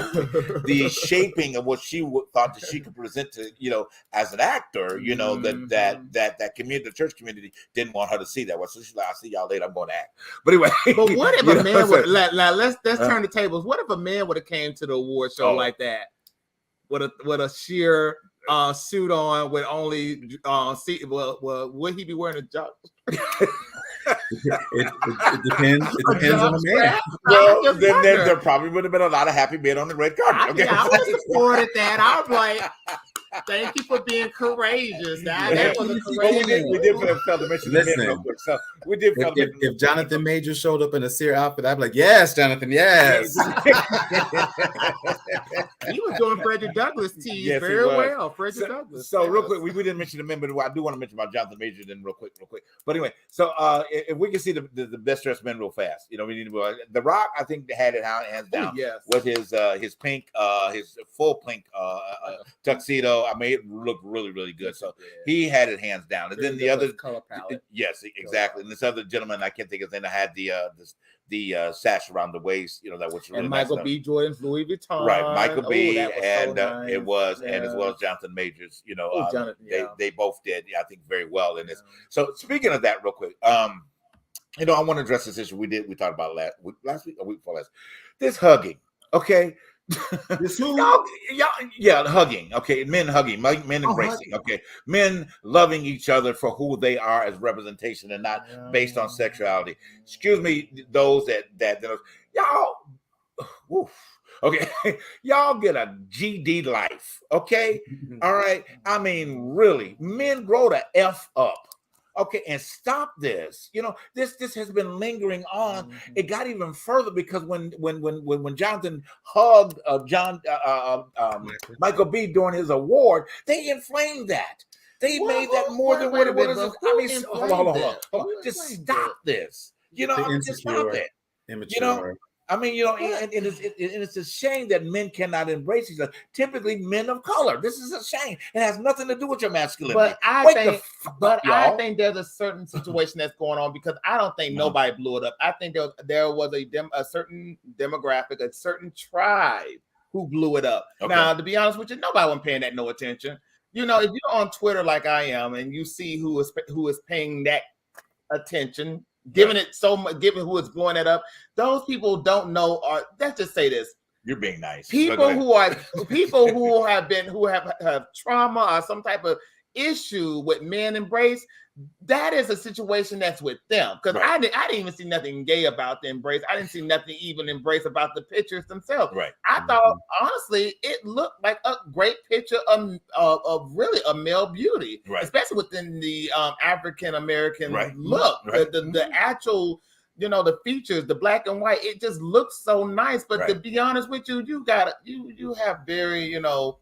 the shaping of what she thought that she could present to, you know, as an actor, you know, that community, the church community didn't want her to see that. Well, so she's like, I'll see y'all later. I'm going to act. But anyway, But what if you a know man what I'm would saying? let's turn the tables? What if a man would have came to the award show Oh. like that with a sheer suit on with only see would he be wearing a job? It depends. It depends on the man. Well, then there probably would have been a lot of happy men on the red carpet. Okay. I would have supported that. I was like, thank you for being courageous. That was a Well, courageous. we did fail to mention the men Listen. real quick. So we did fail to If Jonathan Major showed up in a Sear outfit, I'd be like, yes, Jonathan, yes. He was doing Frederick Douglass tease Yes, he very was. well. Frederick Douglass. So real yes. quick, we didn't mention the men, but I do want to mention about Jonathan Major then real quick. But anyway, so if we can see the best dressed men real fast, you know, we need to The Rock, I think, had it hands down yes. with his pink, his full pink tuxedo. I mean, it looked really, really good. So he had it hands down. And then the other color palette. yes, exactly. And this other gentleman, I can't think of his name, had the sash around the waist, you know, that was really And nice Michael enough. B. Jordan's Louis Vuitton. Right, Michael B. that was and so nice. it was, and as Yeah. well as Jonathan Majors, you know, Jonathan, yeah. they both did, I think, very well in this. So speaking of that, real quick, you know, I want to address this issue we talked about last week, a week before last. This hugging, okay. This who? Y'all, yeah, hugging. Okay, men hugging, men embracing. Hugging. Okay, men loving each other for who they are as representation and not based on sexuality. Excuse me, those that y'all. Woof. Okay, y'all get a GD life. Okay, all right. I mean, really, men grow the F up. Okay, and stop this. You know, this has been lingering on. It got even further because when Jonathan hugged Michael B during his award, they inflamed that. They made that more than what it was. I mean, hold on. Just stop this. You know, just stop it. Immature. You know, I mean, you know, and it's a shame that men cannot embrace each other. Typically, men of color. This is a shame. It has nothing to do with your masculinity. But I Wake the think, fuck up, I y'all. think there's a certain situation that's going on because I don't think nobody blew it up. I think there was a certain demographic, a certain tribe who blew it up. Okay. Now, to be honest with you, nobody was paying that no attention. You know, if you're on Twitter like I am, and you see who is paying that attention, giving it so much, given who is blowing it up, those people don't know. Or let's just say this: You're being nice. people who have trauma or some type of issue with men embrace, that is a situation that's with them. Because I didn't even see nothing gay about the embrace. I didn't see nothing even embrace about the pictures themselves. Right. I thought honestly it looked like a great picture of really a male beauty, Right. especially within the African American Right. look. Right. The actual, you know, the features, the black and white, it just looks so nice. But to Right. be honest with you, you have very, you know,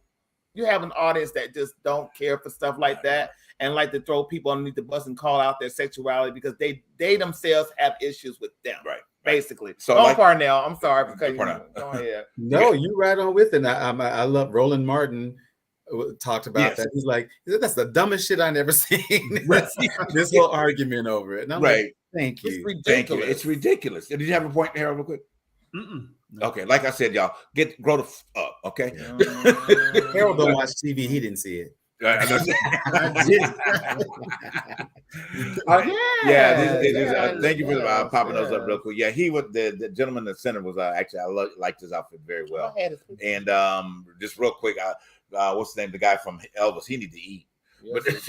you have an audience that just don't care for stuff like that and like to throw people underneath the bus and call out their sexuality because they themselves have issues with them. Right. Basically. So, So like- Parnell, I'm sorry for cutting you. Parnell. Go ahead. No, you right on with it. And I love Roland Martin talked about Yes. that. He's like, that's the dumbest shit I never seen. This whole argument over it. And I'm Right. like, thank It's you. Thank ridiculous. you. It's ridiculous. Did you have a point, Harold, real quick? Mm-mm. Okay, like I said, y'all, grow the up. Okay. Harold don't watch TV. He didn't see it. I thank you for popping those up real quick. Yeah, he was the gentleman in the center was actually liked his outfit very well. And just real quick, what's the name? The guy from Elvis. He need to eat. Yes,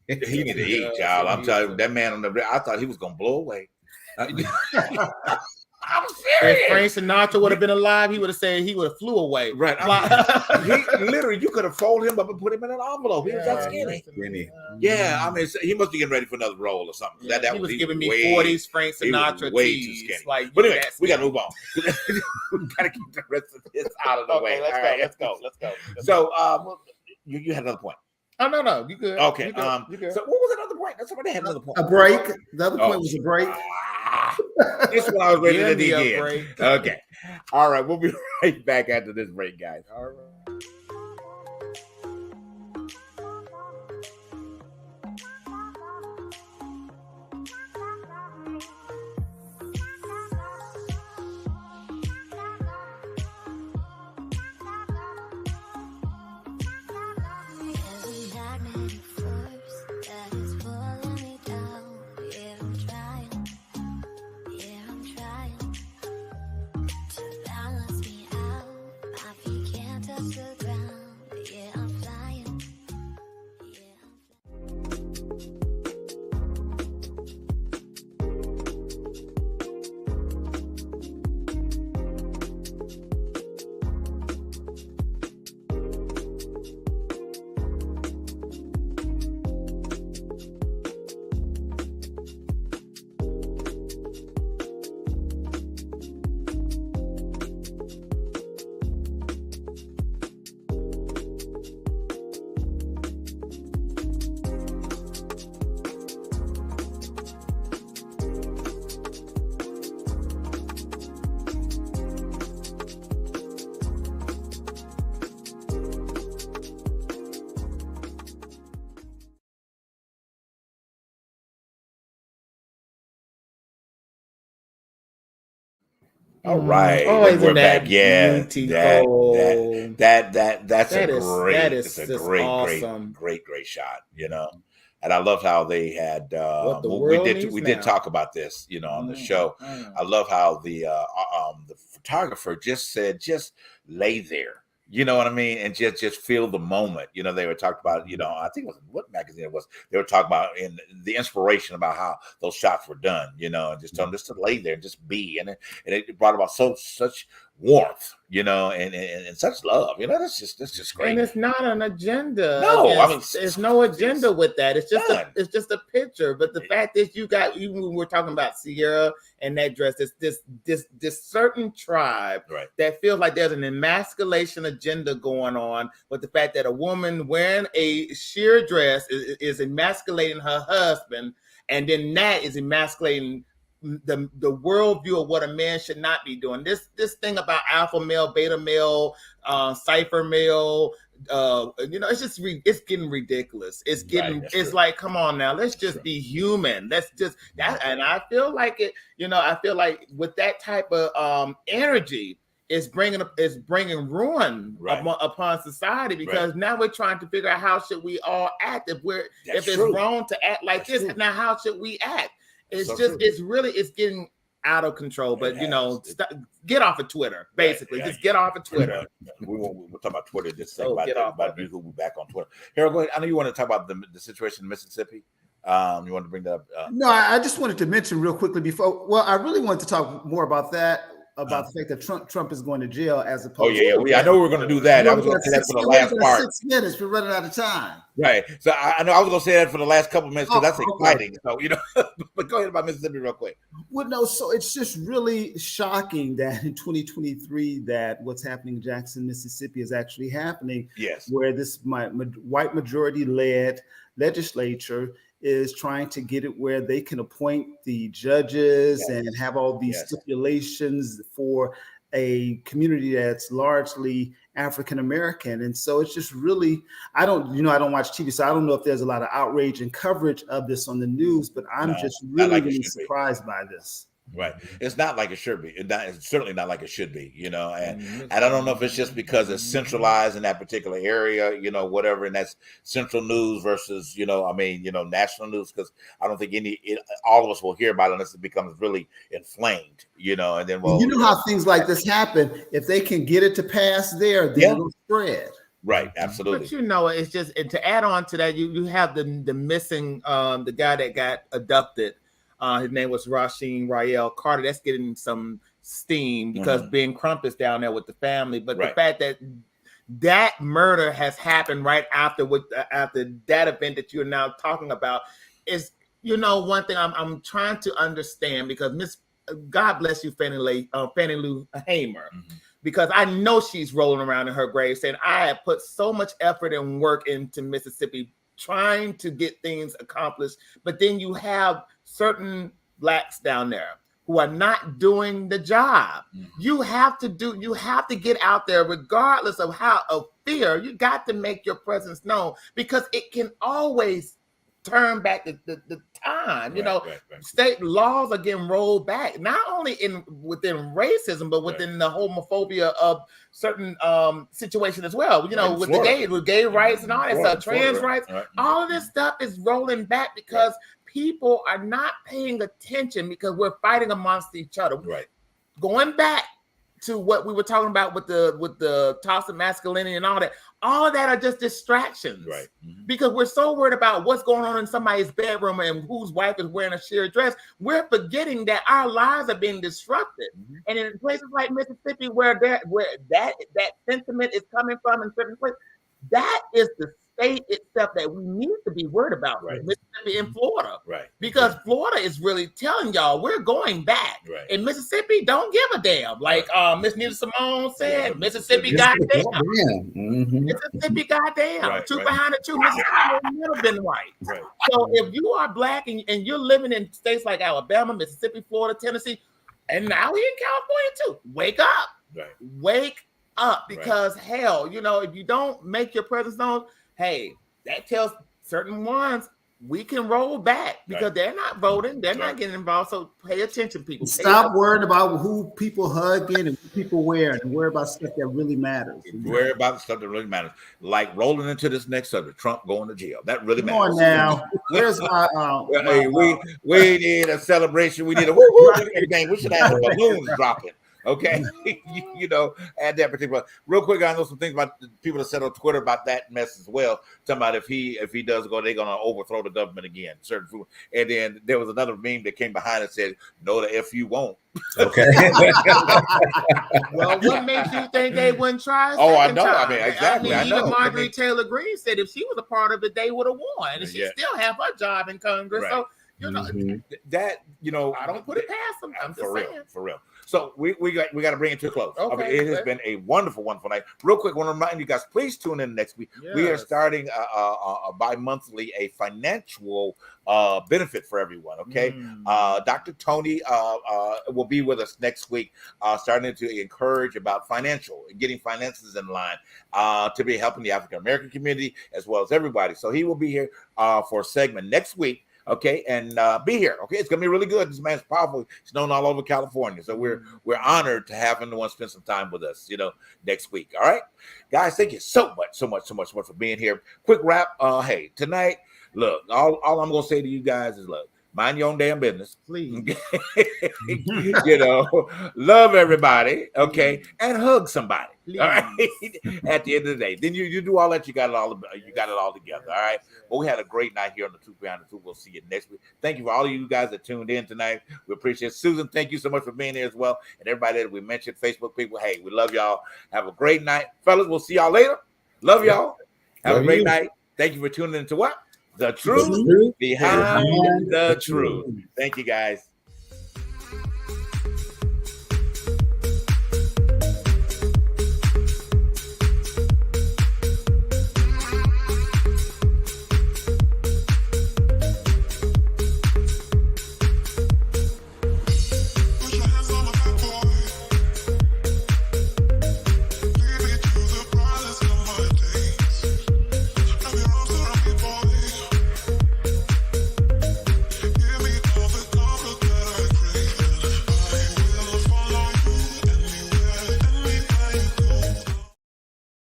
he need to eat, child. I'm telling you, that man on the. I thought he was gonna blow away. I'm serious. If Frank Sinatra would have been alive, he would have said he would have flew away. Right. He literally, you could have folded him up and put him in an envelope. He was that skinny. Yeah, I mean, he must be getting ready for another role or something. Yeah, he was giving me 40s Frank Sinatra way too skinny. Like, but anyway, we got to move on. We got to keep the rest of this out of the way. Let's go. So, you had another point. Oh no, you good? Okay. You good. So, what was another point? That's somebody had another point. A break. The other point was a break. This one I was ready to dig in. Okay. All right. We'll be right back after this break, guys. All right. All right, we're back. Yeah, that's a great shot. You know, and I love how they had. We did talk about this, you know, on the show. I love how the photographer just said, just lay there. You know what I mean? And just feel the moment. You know, they were talking about, you know, I think it was what magazine it was. They were talking about in the inspiration about how those shots were done, you know, and just tell them just to lay there and just be. And it brought about such warmth, you know, and such love. You know, that's just great. And it's not an agenda. No, I mean, there's no agenda with that. It's just a picture. But the fact is, even when we're talking about Sierra and that dress, this certain tribe that feels like there's an emasculation agenda going on with the fact that a woman wearing a sheer dress is emasculating her husband, and then that is emasculating the worldview of what a man should not be doing. This thing about alpha male, beta male, cipher male, you know, it's getting ridiculous. It's like, come on now, let's just be human. Let's just that. And I feel like it, you know, I feel like with that type of energy, it's bringing ruin upon society, because now we're trying to figure out how should we all act if it's wrong to act like this. Now, how should we act? It's getting out of control. But you know, get off of Twitter. Basically, just get off of Twitter. We'll talk about Twitter. Just think about you who will be back on Twitter. Harold, go ahead. I know you want to talk about the situation in Mississippi. You want to bring that up? No, I just wanted to mention real quickly before. Well, I really wanted to talk more about that. About the fact that Trump is going to jail as opposed. I know we were going to do that. I was going to say that for the last part. 6 minutes. We're running out of time. Right. So I know I was going to say that for the last couple of minutes because that's exciting. So you know, but go ahead about Mississippi real quick. Well, no. So it's just really shocking that in 2023 that what's happening in Jackson, Mississippi, is actually happening. Yes. Where this white majority led legislature is trying to get it where they can appoint the judges and have all these stipulations for a community that's largely African American. And so it's just really, I don't watch TV, so I don't know if there's a lot of outrage and coverage of this on the news, but I'm just really surprised by this. Right. It's not like it should be. It's certainly not like it should be, and I don't know if it's just because it's centralized in that particular area, whatever, and that's central news versus, national news, because I don't think all of us will hear about it unless it becomes really inflamed, and then, well, how things like this happen. If they can get it to pass there, then it'll spread. Right, absolutely. But it's just, and to add on to that, you have the missing, the guy that got abducted. His name was Rasheen Rael Carter. That's getting some steam because Ben Crump is down there with the family. But the fact that murder has happened right after that event that you're now talking about is, one thing I'm trying to understand, because God bless you, Fannie Lou Hamer, because I know she's rolling around in her grave saying, I have put so much effort and work into Mississippi trying to get things accomplished, but then you have certain blacks down there who are not doing the job. You have to get out there regardless of fear. You got to make your presence known, because it can always turn back the time. State laws are getting rolled back, not only within racism, but within the homophobia of certain situations as well. With gay rights and all that stuff, trans rights, all of this stuff is rolling back because people are not paying attention, because we're fighting amongst each other. Right. Going back to what we were talking about with the toxic masculinity and all of that are just distractions. Right. Because we're so worried about what's going on in somebody's bedroom and whose wife is wearing a sheer dress. We're forgetting that our lives are being disrupted. And in places like Mississippi, where that sentiment is coming from in certain places, that is the state itself that we need to be worried about. Mississippi and Florida. Right. Because Florida is really telling y'all we're going back. Right. And Mississippi don't give a damn. Like Miss Nita Simone said, Mississippi goddamn. Mississippi goddamn. Two behind the two, Mississippi has never been white. Right. So if you are black and you're living in states like Alabama, Mississippi, Florida, Tennessee, and now we're in California too, wake up. Right. Wake up, because hell, if you don't make your presence known, hey, that tells certain ones we can roll back, because they're not voting, they're not getting involved. So pay attention, people. Stop worrying about who people hugging and who people wearing, and worry about stuff that really matters. Worry about stuff that really matters, like rolling into this next subject, Trump going to jail. That really matters. Come on now, where's my? Hey, we need a celebration. We need a woo everything. We should have the balloons dropping. Okay, add that particular. Real quick, I know some things about the people that said on Twitter about that mess as well. Talking about if he does go, they're gonna overthrow the government again. Certain food, and then there was another meme that came behind and said, "No, the F you won't." Okay. Well, what makes you think they wouldn't try? Oh, I know. I mean, exactly. I know. Even Marjorie Taylor Greene said if she was a part of it, they would have won, and she still have her job in Congress. Right. So that I don't put it past them. I'm just saying. For real. So we got to bring it to a close. Okay, it has been a wonderful night. Real quick, I want to remind you guys, please tune in next week. Yes. We are starting a bi-monthly financial benefit for everyone. Okay, Dr. Tony will be with us next week, starting to encourage about getting finances in line, to be helping the African American community as well as everybody. So he will be here for a segment next week. Okay, and be here. Okay, it's gonna be really good. This man's powerful. He's known all over California, so we're honored to have him to want to spend some time with us. Next week. All right, guys, thank you so much for being here. Quick wrap. Hey, tonight, look, all I'm gonna say to you guys is, look, mind your own damn business, please. Love everybody, okay, and hug somebody. Please. All right. At the end of the day, then you do all that. You got it all together. All right. Well, we had a great night here on the Truth Behind the Truth. We'll see you next week. Thank you for all of you guys that tuned in tonight. We appreciate it. Susan, thank you so much for being here as well, and everybody that we mentioned, Facebook people. Hey, we love y'all. Have a great night, fellas. We'll see y'all later. Love y'all. Have a great night. Thank you for tuning in to what? The Truth Behind the Truth. Thank you, guys.